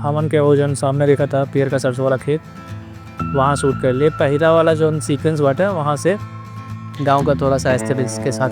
हमन के वो जन सामने देखा था पियर का सरसों वाला खेत, वहाँ शूट कर लिए। पहिरा वाला जो सीक्वेंस बाटे वहाँ से गांव का थोड़ा सा एस्थेटिक्स के साथ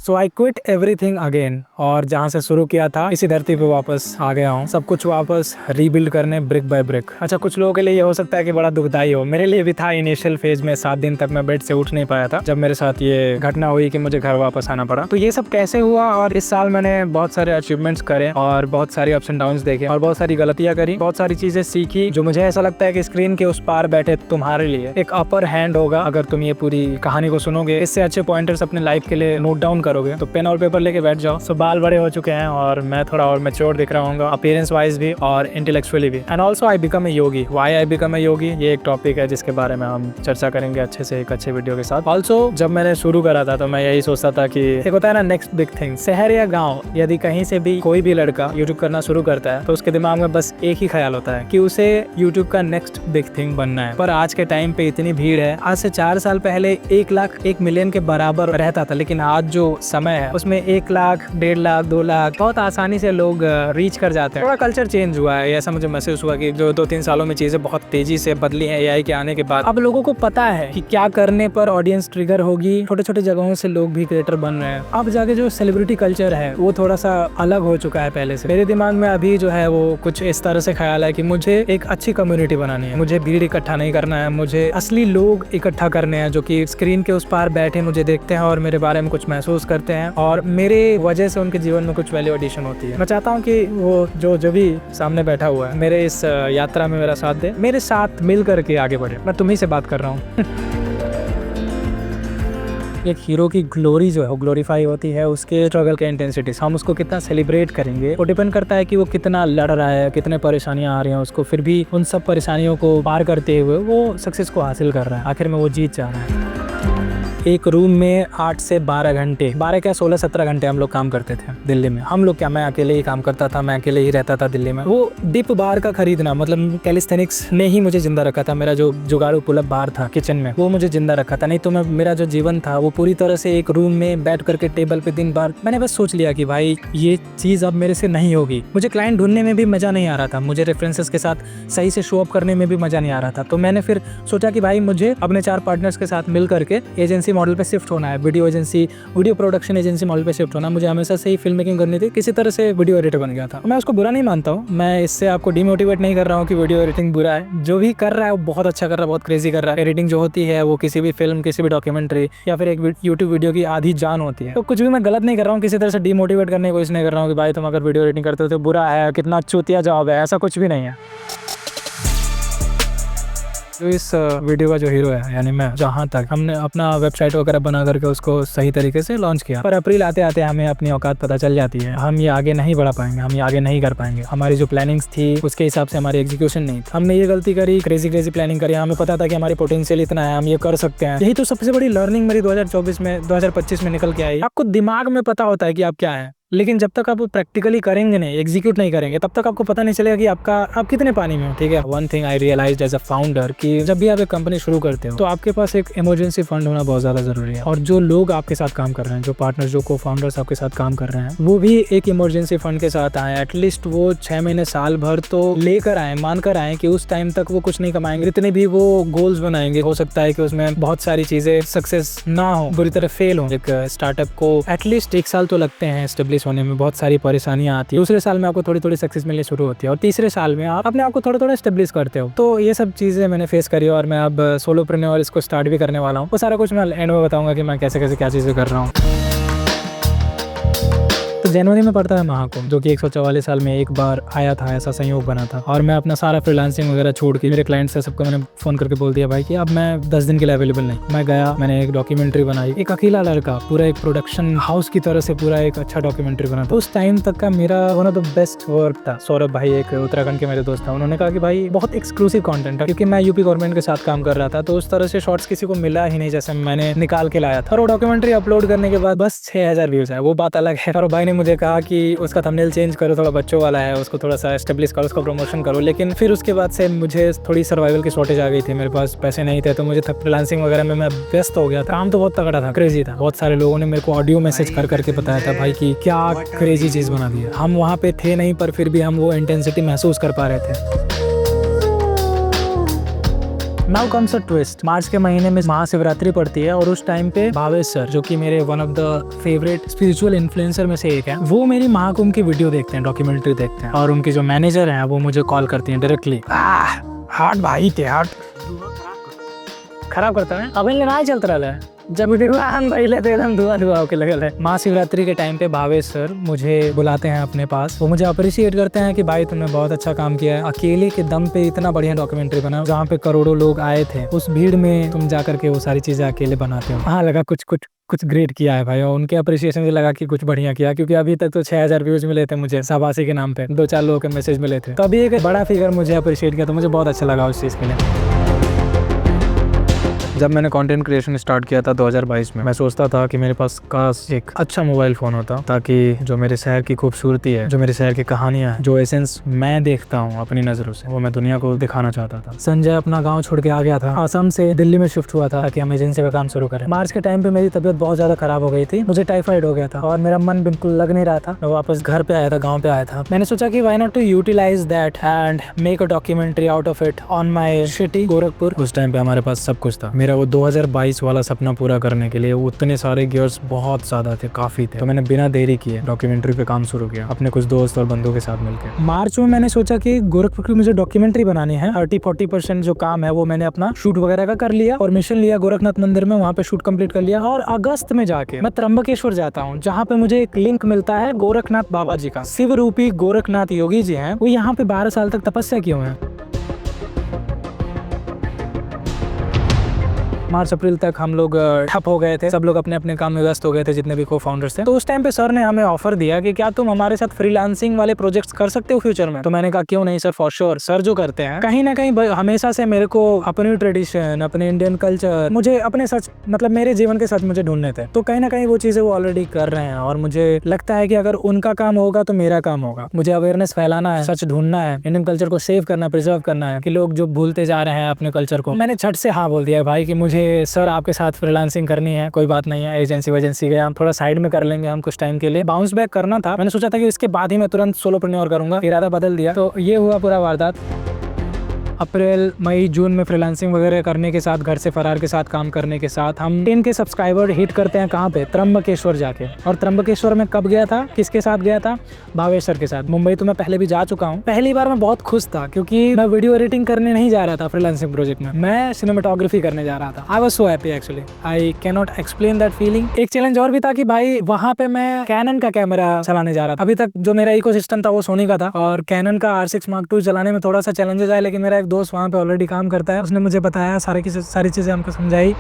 सो आई क्विट एवरीथिंग अगेन, और जहाँ से शुरू किया था इसी धरती पे वापस आ गया हूँ, सब कुछ वापस रीबिल्ड करने ब्रिक बाय ब्रिक। अच्छा, कुछ लोगों के लिए ये हो सकता है कि बड़ा दुखदाई हो, मेरे लिए भी था। इनिशियल फेज में 7 दिन तक मैं बेड से उठ नहीं पाया था जब मेरे साथ ये घटना हुई कि मुझे घर वापस आना पड़ा। तो ये सब कैसे हुआ, और इस साल मैंने बहुत सारे अचीवमेंट्स करे और बहुत सारी अप्स एंड डाउन्स देखे और बहुत सारी गलतियां करी, बहुत सारी चीजें सीखी जो मुझे ऐसा लगता है कि स्क्रीन के उस पार बैठे तुम्हारे लिए एक अपर हैंड होगा अगर तुम ये पूरी कहानी को सुनोगे। इससे अच्छे पॉइंटर्स अपने लाइफ के लिए नोट डाउन करोगे। तो पेन और पेपर लेके बैठ जाओ। सो बाल बड़े हो चुके हैं और मैं थोड़ा और मैच्योर दिख रहा हूँ, अपीयरेंस वाइज भी और इंटेलेक्चुअली भी। And also I become a yogi. Why I become a yogi, ये एक टॉपिक है जिसके बारे में हम चर्चा करेंगे अच्छे से एक अच्छे वीडियो के साथ। ऑल्सो जब मैंने शुरू करा था तो मैं यही सोचता था कि एक होता है ना नेक्स्ट बिग थिंग। शहर या गाँव, यदि कहीं से भी कोई भी लड़का यूट्यूब करना शुरू करता है तो उसके दिमाग में बस एक ही ख्याल होता है कि उसे यूट्यूब का नेक्स्ट बिग थिंग बनना है। पर आज के टाइम पे इतनी भीड़ है, आज से 4 साल पहले 1 लाख 1 मिलियन के बराबर रहता था, लेकिन आज जो समय है उसमें 1 लाख 1.5 लाख 2 लाख बहुत आसानी से लोग रीच कर जाते हैं। थोड़ा कल्चर चेंज हुआ है, ऐसा मुझे महसूस हुआ कि जो 2-3 सालों में चीजें बहुत तेजी से बदली हैं एआई के आने के बाद। अब लोगों को पता है कि क्या करने पर ऑडियंस ट्रिगर होगी। छोटे छोटे जगहों से लोग भी क्रिएटर बन रहे हैं। अब जाके जो सेलिब्रिटी कल्चर है वो थोड़ा सा अलग हो चुका है पहले से। मेरे दिमाग में अभी जो है वो कुछ इस तरह से ख्याल है कि मुझे एक अच्छी कम्युनिटी बनानी है, मुझे भीड़ इकट्ठा नहीं करना है, मुझे असली लोग इकट्ठा करने हैं जो कि स्क्रीन के उस पार बैठे मुझे देखते हैं और मेरे बारे में कुछ महसूस करते हैं और मेरे वजह से उनके जीवन में कुछ वैल्यू एडिशन होती है। मैं चाहता हूँ कि वो जो भी सामने बैठा हुआ है मेरे इस यात्रा में मेरा साथ दे, मेरे साथ मिल करके आगे बढ़े। मैं तुम्ही से बात कर रहा हूँ। एक हीरो की ग्लोरी जो है वो ग्लोरीफाई होती है उसके स्ट्रगल के इंटेंसिटी। हम उसको कितना सेलिब्रेट करेंगे वो डिपेंड करता है कि वो कितना लड़ रहा है, कितने परेशानियां आ रही हैं उसको, फिर भी उन सब परेशानियों को पार करते हुए वो सक्सेस को हासिल कर रहा है। आखिर में वो जीत जा रहा है। एक रूम में 8 से 12 घंटे, 12 क्या 16-17 घंटे हम लोग काम करते थे दिल्ली में। हम लोग क्या, मैं अकेले ही काम करता था, मैं अकेले ही रहता था दिल्ली में। वो डिप बार का खरीदना, मतलब कैलिस्थेनिक्स ने ही मुझे जिंदा रखा था। मेरा जो जुगाड़ू पुलअप बार था किचन में वो मुझे जिंदा रखा था, नहीं तो मैं मेरा जो जीवन था वो पूरी तरह से एक रूम में बैठ करके टेबल पे दिन भर। मैंने बस सोच लिया कि भाई ये चीज अब मेरे से नहीं होगी। मुझे क्लाइंट ढूंढने में भी मजा नहीं आ रहा था, मुझे रेफरेंसेस के साथ सही से शो अप करने में भी मजा नहीं आ रहा था। तो मैंने फिर सोचा कि भाई मुझे अपने 4 पार्टनर्स के साथ मिल करके एजेंसी मॉडल पे शिफ्ट होना है, video agency, video production agency model पे शिफ्ट होना। मुझे हमेशा से ही फिल्म मेकिंग करनी थी, किसी तरह से वीडियो एडिटर बन गया था। मैं उसको बुरा नहीं मानता हूँ, मैं इससे आपको डिमोटिवेट नहीं कर रहा हूँ कि वीडियो एडिटिंग बुरा है। जो भी कर रहा है वो बहुत अच्छा कर रहा है, बहुत क्रेजी कर रहा है। एडिटिंग जो होती है वो किसी भी फिल्म, किसी भी डॉक्यूमेंट्री या फिर एक यूट्यूब वीडियो की आधी जान होती है। तो कुछ भी मैं गलत नहीं कर रहा हूँ, किसी तरह से डिमोटिवेट करने की कोशिश नहीं कर रहा हूँ कि भाई तुम अगर वीडियो एडिटिंग करते हो तो बुरा है, कितना चूतिया जॉब है, ऐसा कुछ भी नहीं है। जो इस वीडियो का जो हीरो है यानी मैं, जहाँ तक हमने अपना वेबसाइट वगैरह बना करके उसको सही तरीके से लॉन्च किया, पर अप्रैल आते आते हमें अपनी औकात पता चल जाती है। हम ये आगे नहीं बढ़ा पाएंगे, हम ये आगे नहीं कर पाएंगे। हमारी जो प्लानिंग्स थी उसके हिसाब से हमारी एग्जीक्यूशन नहीं थी। हमने ये गलती करी, क्रेजी प्लानिंग करी। हमें पता था कि हमारी पोटेंशियल इतना है, हम ये कर सकते हैं। यही तो सबसे बड़ी लर्निंग मेरी 2025 में निकल के आई। आपको दिमाग में पता होता है कि आप क्या है, लेकिन जब तक आप प्रैक्टिकली करेंगे नहीं, एग्जीक्यूट नहीं करेंगे, तब तक आपको पता नहीं चलेगा कि आप कितने पानी में हो। ठीक है, one thing I realised as a founder कि जब भी आप एक कंपनी शुरू करते हो तो आपके पास एक इमरजेंसी फंड होना बहुत ज्यादा जरूरी है। और जो लोग आपके साथ काम कर रहे हैं, जो पार्टनर्स, जो को फाउंडर्स आपके साथ काम कर रहे हैं, वो भी एक इमरजेंसी फंड के साथ आए। एटलीस्ट वो 6 महीने साल भर तो लेकर आए, मानकर आए कि उस टाइम तक वो कुछ नहीं कमाएंगे। जितने भी वो गोल्स बनाएंगे, हो सकता है कि उसमें बहुत सारी चीजें सक्सेस ना हो, बुरी तरह फेल हो। एक स्टार्टअप को एटलीस्ट 1 साल तो लगते हैं एस्टेब्लिश होने में, बहुत सारी परेशानियां आती है। दूसरे साल में आपको थोड़ी थोड़ी सक्सेस मिलनी शुरू होती है और तीसरे साल में आप अपने आप को थोड़ा थोड़ा एस्टेब्लिश करते हो। तो ये सब चीजें मैंने फेस करी और मैं अब सोलोप्रेन्योर इसको स्टार्ट भी करने वाला हूँ। वो सारा कुछ मैं एंड में बताऊंगा कि मैं कैसे कैसे क्या चीजें कर रहा हूँ। तो जनवरी में पड़ता है महाकुंभ, जो कि 144 साल में एक बार आया था, ऐसा संयोग बना था। और मैं अपना सारा फ्रीलांसिंग वगैरह छोड़ के मेरे क्लाइंट से सबको मैंने फोन करके बोल दिया भाई कि अब मैं 10 दिन के लिए अवेलेबल नहीं। मैं गया, मैंने एक डॉक्यूमेंट्री बनाई, एक अकेला लड़का, पूरा एक प्रोडक्शन हाउस की तरह से पूरा एक अच्छा डॉक्यूमेंट्री बना था। उस टाइम तक का मेरा one of the best work था। सौरभ भाई, एक उत्तराखंड के मेरे दोस्त था, उन्होंने कहा कि भाई बहुत एक्सक्लूसिव कंटेंट था, क्योंकि मैं यूपी गवर्नमेंट के साथ काम कर रहा था, तो उस तरह से शॉर्ट्स किसी को मिला ही नहीं जैसे मैंने निकाल के लाया था। और वो डॉक्यूमेंट्री अपलोड करने के बाद बस 6000 व्यूज है, वो बात अलग है। और भाई ने मुझे कहा कि उसका थंबनेल चेंज करो, थोड़ा बच्चों वाला है, उसको थोड़ा सा एस्टेब्लिश करो, उसको प्रमोशन करो। लेकिन फिर उसके बाद से मुझे थोड़ी सर्वाइवल की शॉर्टेज आ गई थी, मेरे पास पैसे नहीं थे, तो मुझे फ्रीलांसिंग वगैरह में मैं व्यस्त हो गया था। काम तो बहुत तगड़ा था, क्रेजी था। बहुत सारे लोगों ने मेरे को ऑडियो मैसेज कर करके बताया था भाई कि क्या क्रेजी चीज़ बना दी है। हम वहाँ पे थे नहीं, पर फिर भी हम वो इंटेंसिटी महसूस कर पा रहे थे। Now comes a twist. मार्च के महीने में महाशिवरात्रि पड़ती है और उस टाइम पे भावेश सर, जो कि मेरे one of the favourite spiritual influencer में से एक है, वो मेरी महाकुंभ की वीडियो देखते हैं, डॉक्यूमेंट्री देखते हैं, और उनके जो मैनेजर हैं वो मुझे कॉल करती हैं डायरेक्टली। हार्ट भाई ते हार्ट खराब करता है, अब नहीं चलता रहा है। जब भाई लेते एकदम धुआं होके लगल है। महाशिवरात्रि के टाइम पे भावेश सर मुझे बुलाते हैं अपने पास। वो मुझे अप्रिशिएट करते हैं कि भाई तुमने बहुत अच्छा काम किया है, अकेले के दम पे इतना बढ़िया डॉक्यूमेंट्री बना, जहाँ पे करोड़ों लोग आए थे, उस भीड़ में तुम जा करके वो सारी चीजें अकेले बनाते हो। हाँ, लगा कुछ ग्रेट किया है भाई, और उनके अप्रिशिएशन से लगा कि कुछ बढ़िया किया, क्योंकि अभी तक तो 6000 व्यूज मिले थे मुझे शाबाशी के नाम पे, 2-4 लोगों के मैसेज मिले थे। तो अभी एक बड़ा फिगर मुझे अप्रिशिएट किया, तो मुझे बहुत अच्छा लगा उस चीज के लिए। जब मैंने कंटेंट क्रिएशन स्टार्ट किया था 2022 में, मैं सोचता था कि मेरे पास काश एक अच्छा मोबाइल फ़ोन होता, ताकि जो मेरे शहर की खूबसूरती है, जो मेरे शहर की कहानियां हैं, जो एसेंस मैं देखता हूँ अपनी नज़रों से, वो मैं दुनिया को दिखाना चाहता था। संजय अपना गांव छोड़ के आ गया था, असम से दिल्ली में शिफ्ट हुआ था ताकि हम एजेंसी का काम शुरू करें। मार्च के टाइम पे मेरी तबीयत बहुत ज़्यादा खराब हो गई थी, मुझे टाइफाइड हो गया था और मेरा मन बिल्कुल लग नहीं रहा था। मैं वापस घर पे आया था, गाँव पे आया था। मैंने सोचा कि why not to utilise that and make a documentary out of it on my city Gorakhpur. उस टाइम पे हमारे पास सब कुछ था। मेरा वो 2022 वाला सपना पूरा करने के लिए उतने सारे गियर्स बहुत ज्यादा थे, काफी थे। तो मैंने बिना देरी किए डॉक्यूमेंट्री पे काम शुरू किया अपने कुछ दोस्त और बंधुओं के साथ मिलकर। मार्च में मैंने सोचा कि गोरखपुर की मुझे डॉक्यूमेंट्री बनानी है। 30-40% जो काम है वो मैंने अपना शूट वगैरह का कर लिया और मिशन लिया गोरखनाथ मंदिर में, वहाँ पे शूट कंप्लीट कर लिया। और अगस्त में जाके मैं त्र्यंबकेश्वर जाता हूँ, जहाँ पे मुझे एक लिंक मिलता है गोरखनाथ बाबा जी का। शिव रूपी गोरखनाथ योगी जी हैं, वो यहाँ पे 12 साल तक तपस्या किए हुए हैं। मार्च अप्रैल तक हम लोग ठप हो गए थे, सब लोग अपने अपने काम में व्यस्त हो गए थे, जितने भी को फाउंडर्स थे। तो उस टाइम पे सर ने हमें ऑफर दिया कि क्या तुम हमारे साथ फ्रीलांसिंग वाले प्रोजेक्ट्स कर सकते हो फ्यूचर में। तो मैंने कहा क्यों नहीं सर, फॉर श्योर। सर जो करते हैं कहीं ना कहीं हमेशा से मेरे को अपनी ट्रेडिशन, अपने इंडियन कल्चर, मुझे अपने सच मतलब मेरे जीवन के सच मुझे ढूंढने थे। तो कहीं ना कहीं वो चीजें वो ऑलरेडी कर रहे हैं और मुझे लगता है कि अगर उनका काम होगा तो मेरा काम होगा। मुझे अवेयरनेस फैलाना है, सच ढूंढना है, इंडियन कल्चर को सेव करना, प्रिजर्व करना है, कि लोग जो भूलते जा रहे हैं अपने कल्चर को। मैंने झट से हाँ बोल दिया भाई कि मुझे सर आपके साथ फ्रीलांसिंग करनी है, कोई बात नहीं है, एजेंसी गए हम थोड़ा साइड में कर लेंगे, हम कुछ टाइम के लिए बाउंस बैक करना था। मैंने सोचा था कि इसके बाद ही मैं तुरंत सोलोप्रेन्योर करूंगा, इरादा बदल दिया। तो ये हुआ पूरा वारदात। अप्रैल मई जून में फ्रीलांसिंग वगैरह करने के साथ, घर से फरार के साथ काम करने के साथ, हम 10 के सब्सक्राइबर हिट करते हैं। कहाँ पे? त्र्यंबकेश्वर जाके। और त्र्यंबकेश्वर में कब गया था, किसके साथ गया था? भावेश सर के साथ। मुंबई तो मैं पहले भी जा चुका हूँ। पहली बार मैं बहुत खुश था क्योंकि मैं वीडियो एडिटिंग करने नहीं जा रहा था फ्रीलांसिंग प्रोजेक्ट में, मैं सिनेमेटोग्राफी करने जा रहा था। I was so happy actually, I can not explain that feeling. एक चैलेंज और भी था कि भाई वहाँ पे मैं कैनन का कैमरा चलाने जा रहा था। अभी तक जो मेरा इकोसिस्टम था वो सोनी का था और कैनन का R6 Mark II चलाने में थोड़ा सा चैलेंजेस आए, लेकिन मेरा एक दोस्त वहाँ पे ऑलरेडी काम करता है, उसने मुझे बताया, सारी चीजें हमको समझाई।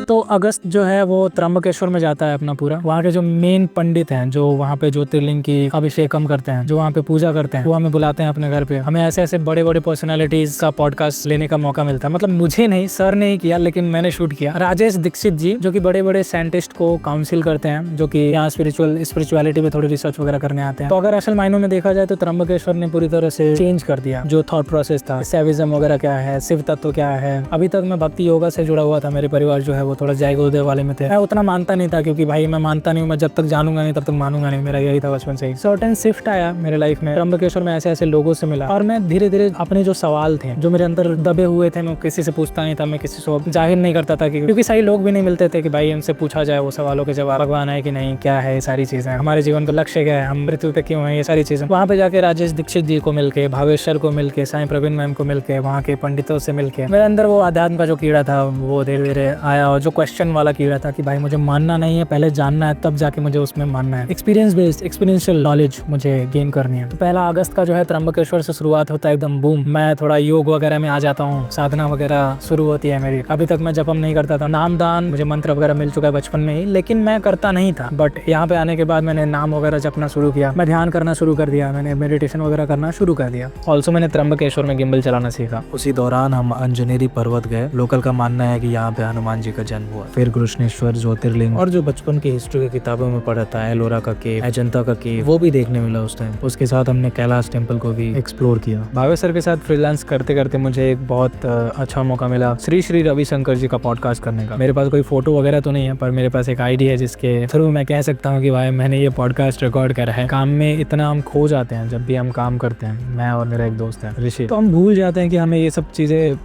तो अगस्त जो है वो त्र्यंबकेश्वर में जाता है अपना पूरा। वहाँ के जो मेन पंडित हैं, जो वहाँ पे ज्योतिर्लिंग की अभिषेकम करते हैं, जो वहाँ पे पूजा करते हैं, वो हमें बुलाते हैं अपने घर पे। हमें ऐसे ऐसे बड़े बड़े पर्सनालिटीज का पॉडकास्ट लेने का मौका मिलता है। मतलब मुझे नहीं, सर ने ही किया, लेकिन मैंने शूट किया। राजेश दीक्षित जी, जो कि बड़े बड़े साइंटिस्ट को काउंसिल करते हैं, जो कि यहाँ स्पिरिचुअलिटी पे थोड़ी रिसर्च वगैरह करने आते हैं। तो अगर असल मायनों में देखा जाए तो त्र्यंबकेश्वर ने पूरी तरह से चेंज कर दिया जो थॉट प्रोसेस था, सैविज्म वगैरह क्या है, शिव तत्व क्या है। अभी तक मैं भक्ति योगा से जुड़ा हुआ था, मेरे परिवार जो है वो थोड़ा जय गुरुदेव वाले में थे। मैं उतना मानता नहीं था क्योंकि भाई मैं मानता नहीं हूँ, मैं जब तक जानूंगा नहीं तब तक मानूंगा नहीं, मेरा यही था बचपन से ही। सर्टेन शिफ्ट आया मेरे लाइफ में, त्र्यंबकेश्वर में ऐसे ऐसे लोगों से मिला और मैं धीरे धीरे अपने जो सवाल थे, जो मेरे अंदर दबे हुए थे, मैं किसी से पूछता नहीं था, मैं किसी से जाहिर नहीं करता था, क्योंकि सही लोग भी नहीं मिलते थे कि भाई इनसे पूछा जाए वो सवालों के जवाब, भगवान है कि नहीं, क्या है, ये सारी चीजें, हमारे जीवन का लक्ष्य क्या है, हम पृथ्वी पे क्यों है, ये सारी चीजें। वहाँ पे जाके राजेश दीक्षित जी को मिलके, भावेश सर को मिलके, साईं प्रवीण मैम को मिलके, वहाँ के पंडितों से मिलके मेरे अंदर वो अध्यात्म का जो कीड़ा था वो धीरे धीरे आया, और जो क्वेश्चन वाला कीड़ा था कि भाई मुझे मानना नहीं है, पहले जानना है, तब जाके मुझे उसमें मानना है। एक्सपीरियंस बेस्ड, एक्सपीरियंशियल नॉलेज मुझे गेन करनी है। तो पहला अगस्त का जो है त्र्यंबकेश्वर से शुरुआत होता है एकदम बूम। मैं थोड़ा योग वगैरह में आ जाता हूँ, साधना वगैरह शुरू होती है मेरी। अभी तक मैं जपम नहीं करता था, नाम दान मुझे मंत्र वगैरह मिल चुका है बचपन में ही, लेकिन मैं करता नहीं था। बट यहाँ पे आने के बाद मैंने नाम वगैरह जपना शुरू किया, मैं ध्यान करना शुरू कर दिया, मैंने मेडिटेशन वगैरह करना शुरू कर दिया। ऑल्सो मैंने त्र्यंबकेश्वर में गिम्बल चलाना सीखा। उसी दौरान हम अंजनेरी पर्वत गए। लोकल का मानना है कि यहाँ पे हनुमान जी का जन्म हुआ। फिर कृष्णेश्वर ज्योतिर्लिंग और जो बचपन की हिस्ट्री की किताबों में पढ़ा था, एलोरा का केव, अजंता का केव, वो भी देखने मिला उस टाइम। उसके साथ हमने कैलाश टेम्पल को भी एक्सप्लोर किया। भावे सर के साथ फ्रीलांस करते करते मुझे एक बहुत अच्छा मौका मिला श्री श्री रविशंकर जी का पॉडकास्ट करने का। मेरे पास कोई फोटो वगैरह तो नहीं है, पर मेरे पास एक आईडी है जिसके थ्रू मैं कह सकता हूँ कि भाई मैंने ये पॉडकास्ट रिकॉर्ड करा है। काम में इतना हम खो जाते हैं जब भी हम काम करते हैं, मैं और मेरा एक दोस्त है ऋषि, तो हम भूल जाते हैं कि हमें ये सब चीजें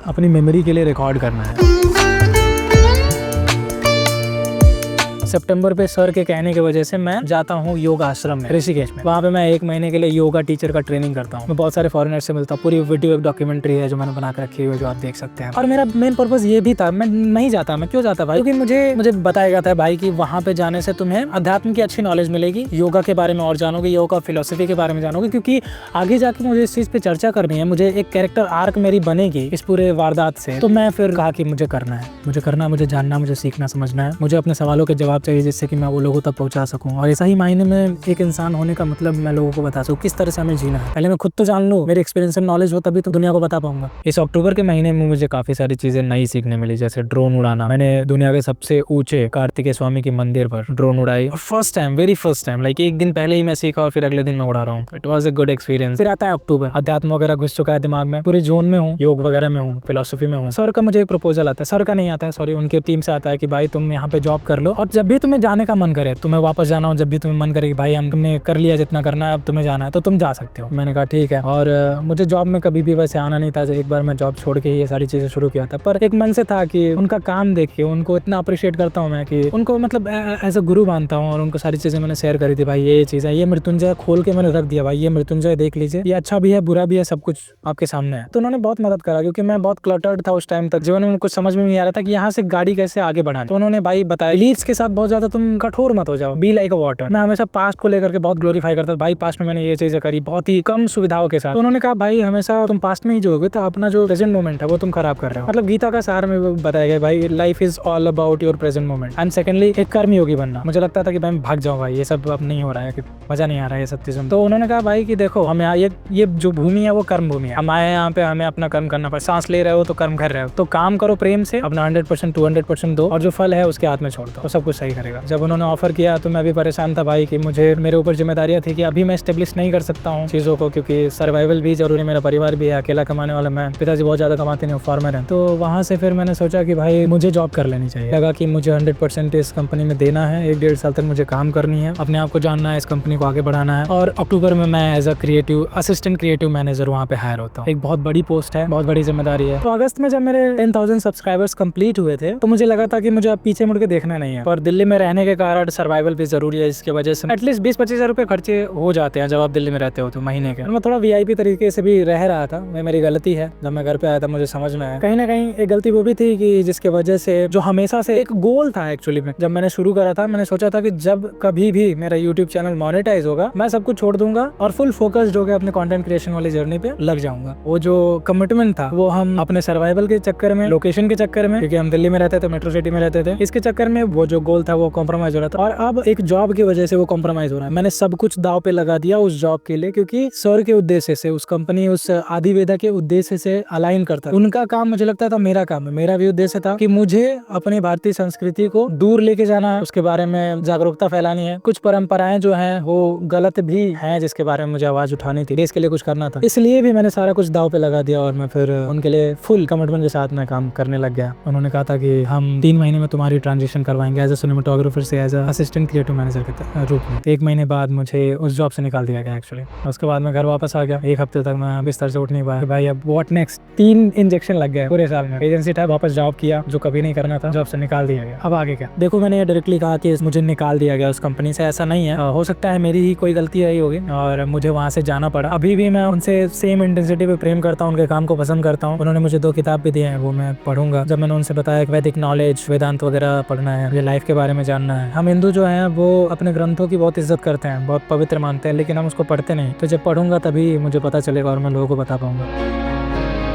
अपनी मेमोरी के लिए रिकॉर्ड करना है। सितंबर पे सर के कहने की वजह से मैं जाता हूँ योगा आश्रम में ऋषिकेश में। वहाँ पे मैं 1 महीने के लिए योगा टीचर का ट्रेनिंग करता हूँ। मैं बहुत सारे फॉरेनर से मिलता हूँ। पूरी वीडियो एक डॉक्यूमेंट्री है जो मैंने बना कर रखी हुई है, जो आप देख सकते हैं। और मेरा मेन पर्पस ये भी था, मैं नहीं जाता, मैं क्यों जाता भाई, क्योंकि मुझे बताया गया था भाई कि वहाँ पे जाने से तुम्हें अध्यात्म की अच्छी नॉलेज मिलेगी, योगा के बारे में और जानोगे, योगा फिलोसफी के बारे में जानोगे, क्योंकि आगे जाके मुझे इस चीज पे चर्चा करनी है, मुझे एक कैरेक्टर आर्क मेरी बनेगी इस पूरे वारदात से। तो मैं फिर कहा कि मुझे करना है, मुझे जानना, मुझे सीखना समझना है, मुझे अपने सवालों के जवाब चाहिए जिससे कि मैं वो लोगों तक पहुंचा सकूं। और ऐसा ही मायने में एक इंसान होने का मतलब मैं लोगों को बता सकूं किस तरह से हमें जीना है। पहले मैं खुद तो जान लूं, मेरे एक्सपीरियंस एंड नॉलेज हो, तभी तो दुनिया को बता पाऊंगा। इस अक्टूबर के महीने में मुझे काफी सारी चीजें नई सीखने मिली, जैसे ड्रोन उड़ाना। मैंने दुनिया के सबसे ऊंचे कार्तिकेय स्वामी के मंदिर पर ड्रोन उड़ाई, और वेरी फर्स्ट टाइम, लाइक एक दिन पहले ही मैं सीखा और फिर अगले दिन मैं उड़ा रहा हूँ। It was a good experience. फिर आता है अक्टूबर, अध्यात्म वगैरह घुस चुका है दिमाग में, पूरे जोन में हूँ, योग वगैरह में हूँ, फिलोसफी में हूँ। सर का मुझे एक प्रपोजल आता है, सर का नहीं आता है सॉरी, उनके टीम से आता है कि भाई तुम यहाँ पे जॉब कर लो, और जब भी तुम्हें जाने का मन करे, तुम्हें वापस जाना हो, जब भी तुम्हें मन करे कि भाई तुमने कर लिया जितना करना है, अब तुम्हें जाना है, तो तुम जा सकते हो। मैंने कहा ठीक है। और मुझे जॉब में कभी भी वैसे आना नहीं था, एक बार मैं जॉब छोड़ के ये सारी चीजें शुरू किया था, पर एक मन से था कि उनका काम देख के उनको इतना अप्रिशिएट करता हूँ मैं कि उनको मतलब एज अ गुरु मानता हूँ, और उनको सारी चीजें मैंने शेयर करी थी। भाई ये चीज है, ये मृत्युंजय खोल के मैंने रख दिया, भाई ये मृत्युंजय देख लीजिए, ये अच्छा भी है बुरा भी है, सब कुछ आपके सामने है। तो उन्होंने बहुत मदद करा, क्योंकि मैं बहुत क्लटर्ड था उस टाइम तक, जीवन में कुछ समझ में नहीं आ रहा था कि यहाँ से गाड़ी कैसे आगे बढ़ानी। तो उन्होंने भाई बताया लीड्स के साथ बहुत ज्यादा तुम कठोर मत हो जाओ, बी लाइक अ वाटर। मैं हमेशा पास्ट को लेकर के बहुत ग्लोरीफाई करता था, भाई पास्ट में मैंने ये चीजें करी बहुत ही कम सुविधाओं के साथ। तो उन्होंने कहा भाई हमेशा तुम पास्ट में ही जोगे तो अपना जो प्रेजेंट मोमेंट है वो तुम खराब कर रहे हो। मतलब गीता का सार में बताया गया भाई life is all about your present moment. And secondly एक कर्मयोगी बनना। मुझे लगता था कि भाई मैं भाग जाऊँ, भाई ये सब अब नहीं हो रहा है, कि मजा नहीं आ रहा है ये सब चीजों में। तो उन्होंने कहा भाई कि देखो हमें ये जो भूमि है वो कर्म भूमि है, हम आए यहाँ पे, हमें अपना कर्म करना पड़े। सांस ले रहे हो तो कर्म कर रहे हो, तो काम करो प्रेम से, अपना 100% 200% दो, और जो फल है उसके हाथ में छोड़ दो, तो सब कुछ सही करेगा। जब उन्होंने ऑफर किया तो मैं भी परेशान था भाई कि मुझे मेरे ऊपर जिम्मेदारियां थी कि अभी मैं स्टेब्लिश नहीं कर सकता हूँ चीज़ों को, क्योंकि सर्वाइवल भी जरूरी, मेरा परिवार भी है, अकेला कमाने वाला मैं, पिताजी बहुत ज़्यादा कमाते नहीं, फार्मर हैं। तो वहाँ से फिर मैंने सोचा कि भाई मुझे जॉब कर लेनी चाहिए। लगा कि मुझे 100% इस कंपनी में देना है, 1-1.5 साल तक मुझे काम करनी है, अपने आप को जानना है, इस कंपनी को आगे बढ़ाना है। और अक्टूबर में मैं as a assistant creative manager वहाँ पे हायर होता हूँ। एक बहुत बड़ी पोस्ट है, बहुत बड़ी जिम्मेदारी है। तो अगस्त में जब मेरे 10,000 सब्सक्राइबर्स कंप्लीट हुए थे, तो मुझे लगा था कि मुझे अब पीछे मुड़ के देखना नहीं है, पर दिल्ली में रहने के कारण सर्वाइवल भी जरूरी है, इसकी वजह से एटलीस्ट 20-25 हज़ार रुपए खर्चे हो जाते हैं जब आप दिल्ली में रहते हो तो महीने के। मैं थोड़ा VIP तरीके से भी रह रहा था, मेरी गलती है। जब मैं घर पे आया था मुझे समझ में आया कहीं ना कहीं एक गलती वो भी थी कि जिसके वजह से जो हमेशा से एक गोल था एक्चुअली में, जब मैंने शुरू करा था मैंने सोचा था कि जब कभी भी मेरा YouTube चैनल मोनेटाइज होगा मैं सब कुछ छोड़ दूंगा और फुल फोकस्ड होकर अपने कंटेंट क्रिएशन वाली जर्नी पे लग जाऊंगा। वो जो कमिटमेंट था वो हम अपने सर्वाइवल के चक्कर में, लोकेशन के चक्कर में, क्योंकि हम दिल्ली में रहते थे, मेट्रो सिटी में रहते थे, इसके चक्कर में वो जो गोल था वो कॉम्प्रोमाइज हो रहा था। और अब एक जॉब की वजह से वो कॉम्प्रोमाइज हो रहा है। मैंने सब कुछ दाव पे लगा दिया उस जॉब के लिए, क्योंकि सर के उद्देश्य से, उस कंपनी, उस आदिवेदा के उद्देश्य से अलाइन करता था। उनका काम मुझे लगता था मेरा काम है, मेरा भी उद्देश्य था कि मुझे अपनी भारतीय संस्कृति को दूर लेके जाना है, उसके बारे में जागरूकता फैलानी है। कुछ परंपराएं जो हैं वो गलत भी हैं जिसके बारे में मुझे आवाज उठानी थी, देश के लिए कुछ करना था, इसलिए भी मैंने सारा कुछ दाव पे लगा दिया और मैं फिर उनके लिए फुल कमिटमेंट के साथ मैं काम करने लग गया। उन्होंने कहा था कि हम 3 महीने में तुम्हारी ट्रांजिशन करवाएंगे एज अ सिनेमेटोग्राफर से as a assistant creative manager के रूप में। 1 महीने बाद मुझे उस जॉब से निकाल दिया गया एक्चुअली। उसके बाद मैं घर वापस आ गया। 1 हफ्ते तक मैं बिस्तर से उठ नहीं पाया। भाई अब व्हाट नेक्स्ट, 3 इंजेक्शन लग गए पूरे साल में। एजेंसी था, वापस जॉब किया जो कभी नहीं करना था, जॉब से निकाल दिया गया। अब आगे क्या? देखो मैंने ये डायरेक्टली कहा कि मुझे निकाल दिया गया उस कंपनी से, ऐसा नहीं है। हो सकता है मेरी ही कोई गलती रही होगी और मुझे वहाँ से जाना पड़ा। अभी भी मैं उनसे सेम इंटेंसिटी पे प्रेम करता हूँ, उनके काम को पसंद करता हूँ। उन्होंने मुझे 2 किताब भी दिए हैं, वो मैं पढ़ूंगा। जब मैंने उनसे बताया कि वैदिक नॉलेज, वेदांत वगैरह पढ़ना है, मुझे लाइफ के बारे में जानना है। हम हिंदू जो हैं वो अपने ग्रंथों की बहुत इज्जत करते हैं, बहुत पवित्र मानते हैं, लेकिन हम उसको पढ़ते नहीं। तो जब पढ़ूंगा तभी मुझे पता चलेगा और मैं लोगों को बता पाऊंगा।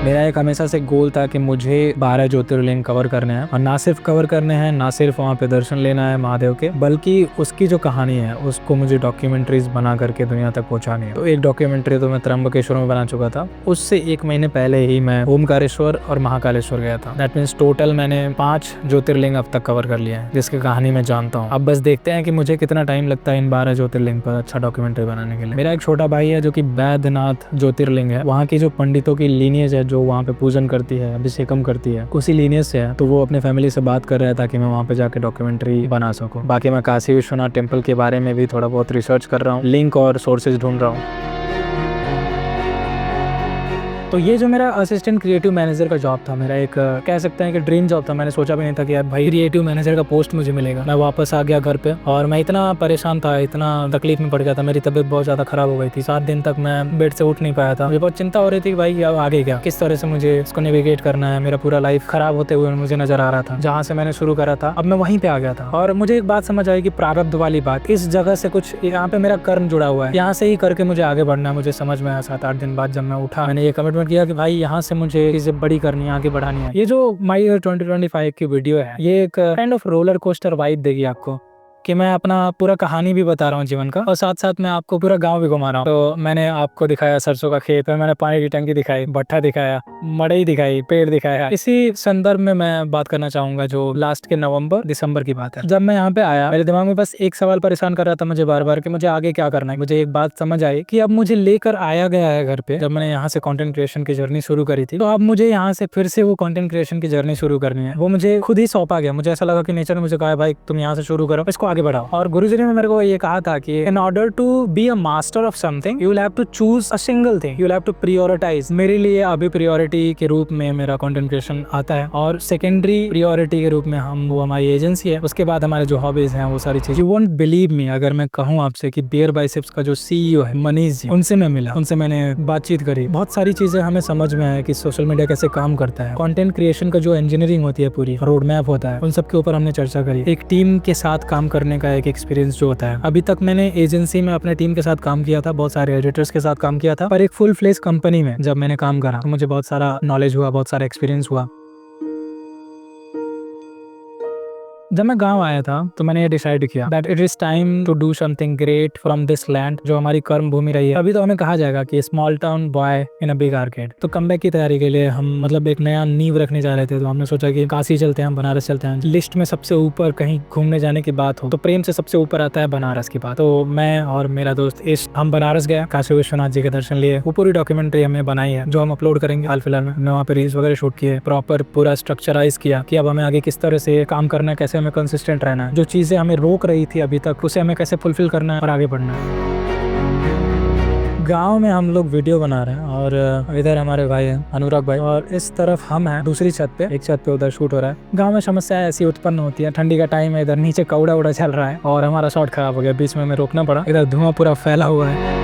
मेरा एक हमेशा से गोल था कि मुझे 12 ज्योतिर्लिंग कवर करने हैं, और ना सिर्फ कवर करने हैं, ना सिर्फ वहाँ पे दर्शन लेना है महादेव के, बल्कि उसकी जो कहानी है उसको मुझे डॉक्यूमेंट्रीज बना करके दुनिया तक पहुँचानी है। तो एक डॉक्यूमेंट्री तो मैं त्र्यंबकेश्वर में बना चुका था, उससे 1 महीने पहले ही मैं ओमकारेश्वर और महाकालेश्वर गया था। दैट मीन्स टोटल मैंने 5 ज्योतिर्लिंग अब तक कवर कर लिया है, जिसकी कहानी मैं जानता हूँ। अब बस देखते हैं कि मुझे कितना टाइम लगता है इन 12 ज्योतिर्लिंग पर अच्छा डॉक्यूमेंट्री बनाने के लिए। मेरा एक छोटा भाई है जो कि बैद्यनाथ ज्योतिर्लिंग है, वहाँ की जो पंडितों की लीनियज है जो वहाँ पे पूजन करती है, अभिषेकम करती है, उसी लीनियज से है। तो वो अपने फैमिली से बात कर रहा है ताकि मैं वहाँ पे जाके डॉक्यूमेंट्री बना सकूँ। बाकी मैं काशी विश्वनाथ टेम्पल के बारे में भी थोड़ा बहुत रिसर्च कर रहा हूँ, लिंक और सोर्सेज ढूंढ रहा हूँ। तो ये जो मेरा असिस्टेंट क्रिएटिव मैनेजर का जॉब था, मेरा एक कह सकते हैं कि ड्रीम जॉब था। मैंने सोचा भी नहीं था कि यार भाई क्रिएटिव मैनेजर का पोस्ट मुझे मिलेगा। मैं वापस आ गया घर पे और मैं इतना परेशान था, इतना तकलीफ में पड़ गया था, मेरी तबीयत बहुत ज़्यादा खराब हो गई थी। 7 दिन तक मैं बेड से उठ नहीं पाया था। मुझे बहुत चिंता हो रही थी कि भाई अब आगे क्या, किस तरह से मुझे इसको नेविगेट करना है। मेरा पूरा लाइफ खराब होते हुए मुझे नजर आ रहा था। जहाँ से मैंने शुरू करा था अब मैं वहीं पे आ गया था। और मुझे एक बात समझ आई कि प्रारब्ध वाली बात, इस जगह से कुछ यहाँ पे मेरा कर्म जुड़ा हुआ है, यहाँ से ही करके मुझे आगे बढ़ना है। मुझे समझ में आया 7-8 दिन बाद जब मैं उठा, मैंने ये कमिटमेंट किया कि भाई यहाँ से मुझे चीजें बड़ी करनी है, आगे बढ़ानी है। ये जो माई ईयर 2025 की वीडियो है, ये एक kind of roller coaster vibe देगी आपको कि मैं अपना पूरा कहानी भी बता रहा हूँ जीवन का, और साथ साथ मैं आपको पूरा गांव भी घुमा रहा हूँ। तो मैंने आपको दिखाया सरसों का खेत, मैंने पानी की टंकी दिखाई, भट्ठा दिखाया, मड़ई दिखाई, पेड़ दिखाया। इसी संदर्भ में मैं बात करना चाहूंगा जो लास्ट के नवंबर दिसंबर की बात है। जब मैं यहाँ पे आया, मेरे दिमाग में बस एक सवाल परेशान कर रहा था मुझे बार बार कि मुझे आगे क्या करना है। मुझे एक बात समझ आई कि अब मुझे लेकर आया गया है घर पे। जब मैंने यहाँ से कंटेंट क्रिएशन की जर्नी शुरू करी थी, तो अब मुझे यहाँ से फिर से वो कंटेंट क्रिएशन की जर्नी शुरू करनी है। वो मुझे खुद ही सौंपा गया। मुझे ऐसा लगा कि नेचर ने मुझे कहा भाई तुम यहाँ से शुरू करो, इसको आगे बढ़ाओ। और गुरुजी ने मेरे को ये कहा था कि in order to be a master of something you will have to choose a single thing, you will have to prioritise. मेरे लिए अभी प्रायोरिटी के रूप में मेरा कंटेंट क्रिएशन आता है, और सेकेंडरी प्रायोरिटी के रूप में वो हमारी एजेंसी है। उसके बाद हमारे जो हॉबीज हैं वो सारी चीजें। यू वोंट बिलीव मी अगर मैं कहूँ आपसे कि बियर बाइसेप्स का जो सीईओ है मनीष जी, उनसे मैं मिला, उनसे मैंने बातचीत करी। बहुत सारी चीजें हमें समझ में आया कि सोशल मीडिया कैसे काम करता है, कंटेंट क्रिएशन का जो इंजीनियरिंग होती है, पूरी रोड मैप होता है, उन सब के ऊपर हमने चर्चा करी। एक टीम के साथ काम करने का एक एक्सपीरियंस जो होता है। अभी तक मैंने एजेंसी में अपने टीम के साथ काम किया था, बहुत सारे एडिटर्स के साथ काम किया था, पर एक फुल फ्लेज कंपनी में जब मैंने काम करा तो मुझे बहुत सारा नॉलेज हुआ, बहुत सारा एक्सपीरियंस हुआ। जब मैं गांव आया था तो मैंने ये डिसाइड किया that it is time to do something great from this land, जो हमारी कर्म भूमि रही है। अभी तो हमें कहा जाएगा कि small town boy in a big arcade. तो कमबैक की तैयारी के लिए हम मतलब एक नया नींव रखने जा रहे थे। तो हमने सोचा कि काशी चलते हैं, बनारस चलते हैं। लिस्ट में सबसे ऊपर कहीं घूमने जाने की बात हो तो प्रेम से सबसे ऊपर आता है बनारस की बात। तो मैं और मेरा दोस्त हम बनारस गए, काशी विश्वनाथ जी के दर्शन लिए। वो पूरी डॉक्यूमेंट्री हमने बनाई है जो हम अपलोड करेंगे हाल फिलहाल में। हमने वहाँ पे रील्स वगैरह शूट किए, प्रॉपर पूरा स्ट्रक्चराइज किया कि अब हमें आगे किस तरह से काम करना है, कैसे हमें कंसिस्टेंट रहना है, जो चीजें हमें रोक रही थी अभी तक उसे हमें कैसे फुलफिल करना है और आगे बढ़ना है। गांव में हम लोग वीडियो बना रहे हैं और इधर हमारे भाई हैं अनुराग भाई, और इस तरफ हम हैं दूसरी छत पे। एक छत पे उधर शूट हो रहा है। गांव में समस्या ऐसी उत्पन्न होती है, ठंडी का टाइम है, इधर नीचे कौड़ा उड़ा चल रहा है और हमारा शॉट खराब हो गया, बीच में हमें रोकना पड़ा। इधर धुआं पूरा फैला हुआ है।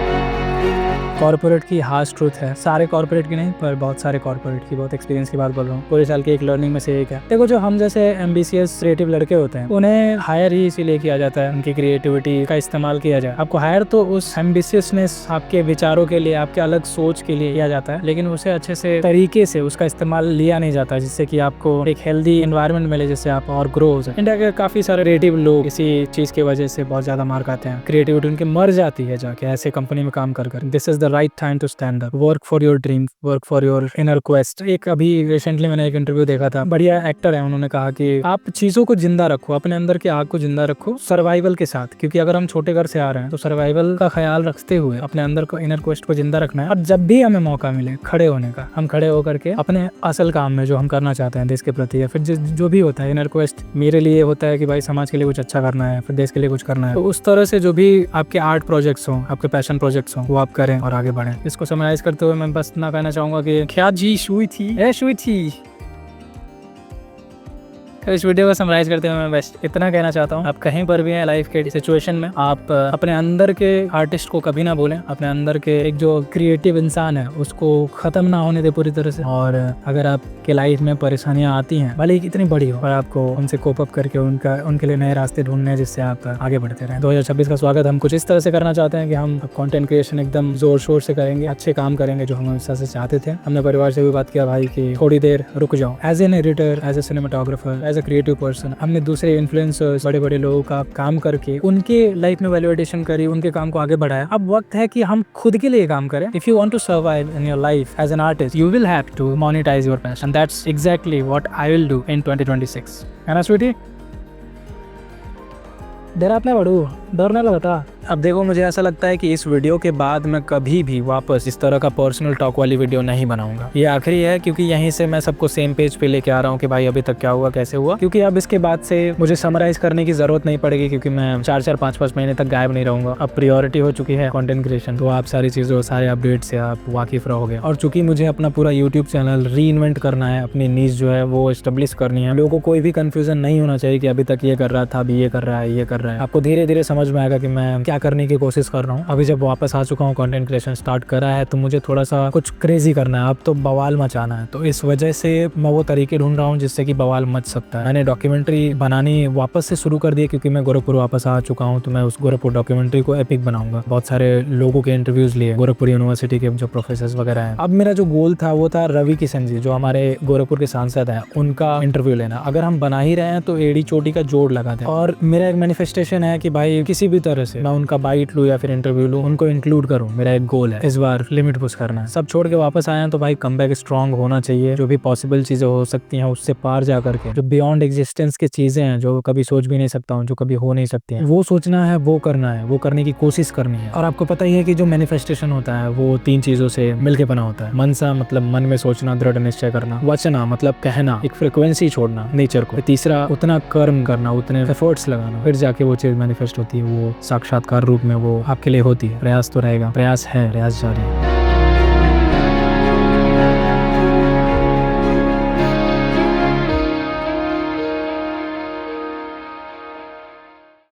कॉर्पोरेट की हार्श ट्रूथ है, सारे कॉर्पोरेट की नहीं पर बहुत सारे कॉर्पोरेट की, बहुत एक्सपीरियंस की बात बोल रहा हूँ, पूरे साल की एक लर्निंग में से एक है। देखो जो हम जैसे एम्बिशियस क्रिएटिव लड़के होते हैं उन्हें हायर ही इसीलिए किया जाता है, उनकी क्रिएटिविटी का इस्तेमाल किया जाए। आपको हायर तो उस एम्बिशियसनेस, आपके विचारों के लिए, आपके अलग सोच के लिए किया जाता है, लेकिन उसे अच्छे से तरीके से उसका इस्तेमाल लिया नहीं जाता जिससे कि आपको एक हेल्दी एनवायरनमेंट मिले, जिससे आप और ग्रो हो सके। इंडिया के काफी सारे क्रिएटिव लोग इसी चीज की वजह से बहुत ज्यादा मार खाते हैं, क्रिएटिविटी उनकी मर जाती है जाके ऐसे कंपनी में काम कर। This is the right time to stand up, work for your dream, work for your inner quest. एक अभी रिसेंटली मैंने एक इंटरव्यू देखा था, बढ़िया एक्टर है, उन्होंने कहा कि आप चीजों को जिंदा रखो, अपने अंदर की आग को जिंदा रखो सर्वाइवल के साथ, क्योंकि अगर हम छोटे घर से आ रहे हैं तो सर्वाइवल का ख्याल रखते हुए अपने अंदर को, इनर क्वेस्ट को जिंदा रखना है। और जब भी हमें मौका मिले खड़े होने का, हम खड़े होकर के अपने असल काम में जो हम करना चाहते हैं देश के प्रति, या फिर जो भी होता है इनर क्वेस्ट मेरे लिए होता है कि भाई समाज के लिए कुछ अच्छा करना है, फिर देश के लिए कुछ करना है, तो उस तरह से जो भी आपके आर्ट प्रोजेक्ट्स हों, आपके पैशन प्रोजेक्ट्स हों, वो आप करें और आगे बढ़ें। इसको समराइज करते हुए मैं बस इतना कहना चाहूंगा कि क्या जी शुई थी, तो इस वीडियो को समराइज करते हुए मैं बस इतना कहना चाहता हूँ, आप कहीं पर भी हैं लाइफ के सिचुएशन में, आप अपने अंदर के आर्टिस्ट को कभी ना भूलें, अपने अंदर के एक जो क्रिएटिव इंसान है उसको खत्म ना होने दे पूरी तरह से। और अगर आपके लाइफ में परेशानियां आती हैं, भले ही कितनी बड़ी हो, पर आपको उनसे कोप अप करके उनके लिए नए रास्ते ढूंढने हैं जिससे आप आगे बढ़ते रहें। 2026 का स्वागत हम कुछ इस तरह से करना चाहते हैं कि हम कंटेंट क्रिएशन एकदम जोर शोर से करेंगे, अच्छे काम करेंगे जो हम हमेशा से चाहते थे। हमने परिवार से भी बात किया भाई कि थोड़ी देर रुक जाओ, as an editor, as a cinematographer, as a creative person. हमने दूसरे इन्फ्लुएंसर्स, बड़े बड़े लोगों का काम करके उनके लाइफ में वैल्यूएशन करी, उनके काम को आगे बढ़ाया। अब वक्त है कि हम खुद के लिए काम करें। If you want to survive in your life as an artist, you will have to monetise your passion. That's exactly what I will do in 2026। है ना स्वीटी? डरात नहीं पड़ू, डर नहीं लगता। अब देखो, मुझे ऐसा लगता है कि इस वीडियो के बाद मैं कभी भी वापस इस तरह का पर्सनल टॉक वाली वीडियो नहीं बनाऊंगा। ये आखिरी है, क्योंकि यहीं से मैं सबको सेम पेज पे लेके आ रहा हूँ कि भाई अभी तक क्या हुआ, कैसे हुआ। क्योंकि अब इसके बाद से मुझे समराइज करने की जरूरत नहीं पड़ेगी, क्योंकि मैं 4-5 महीने तक गायब नहीं रहूंगा। अब प्रायोरिटी हो चुकी है कंटेंट क्रिएशन, तो आप सारी चीजों, सारे अपडेट से आप वाकिफ रहोगे। और चूंकि मुझे अपना पूरा यूट्यूब चैनल री इन्वेंट करना है, अपनी नीश जो है वो एस्टेब्लिश करनी है, लोगों को कोई भी कंफ्यूजन नहीं होना चाहिए कि अभी तक ये कर रहा था, अभी ये कर रहा है, ये कर रहा है। आपको धीरे धीरे समझ में आएगा कि मैं क्या करने की कोशिश कर रहा हूँ। अभी जब वापस आ चुका हूँ, कंटेंट क्रिएशन स्टार्ट करा है, तो मुझे थोड़ा सा कुछ क्रेजी करना है। अब तो बवाल मचाना है, तो इस वजह से मैं वो तरीके ढूंढ रहा हूँ जिससे कि बवाल मच सकता है। मैंने डॉक्यूमेंट्री बनानी वापस से शुरू कर दी, क्योंकि मैं गोरखपुर वापस आ चुका हूँ, तो मैं उस गोरखपुर डॉक्यूमेंट्री को एपिक बनाऊंगा। बहुत सारे लोगों के इंटरव्यूज लिए, गोरखपुर यूनिवर्सिटी के जो प्रोफेसर वगैरह हैं। अब मेरा जो गोल था वो था रवि किशन जी, जो हमारे गोरखपुर के सांसद हैं, उनका इंटरव्यू लेना। अगर हम बना ही रहे हैं तो एड़ी चोटी का जोड़ लगा दें। और मेरा एक मैनिफेस्टेशन है कि भाई किसी भी तरह से मैं उनका बाइट लूँ या फिर इंटरव्यू लूँ, उनको इंक्लूड करूँ। मेरा एक गोल है इस बार लिमिट पुश करना है। सब छोड़ के वापस आए हैं तो भाई कमबैक स्ट्रांग होना चाहिए। जो भी पॉसिबल चीजें हो सकती हैं उससे पार जा करके, जो बियॉन्ड एग्जिस्टेंस की चीजें हैं, जो कभी सोच भी नहीं सकता हूँ, जो कभी हो नहीं सकती हैं, वो सोचना है, वो करना है, वो करने की कोशिश करनी है। और आपको पता ही है कि जो मैनिफेस्टेशन होता है वो 3 चीजों से मिलके बना होता है। मनसा मतलब मन में सोचना, दृढ़ निश्चय करना। वचना मतलब कहना, एक फ्रिक्वेंसी छोड़ना नेचर को। तीसरा उतना कर्म करना, उतने एफर्ट्स लगाना, फिर जाके वो चीज मैनिफेस्ट होती है, वो साक्षात्कार रूप में वो आपके लिए होती है। प्रयास तो रहेगा, प्रयास है, प्रयास जारी है।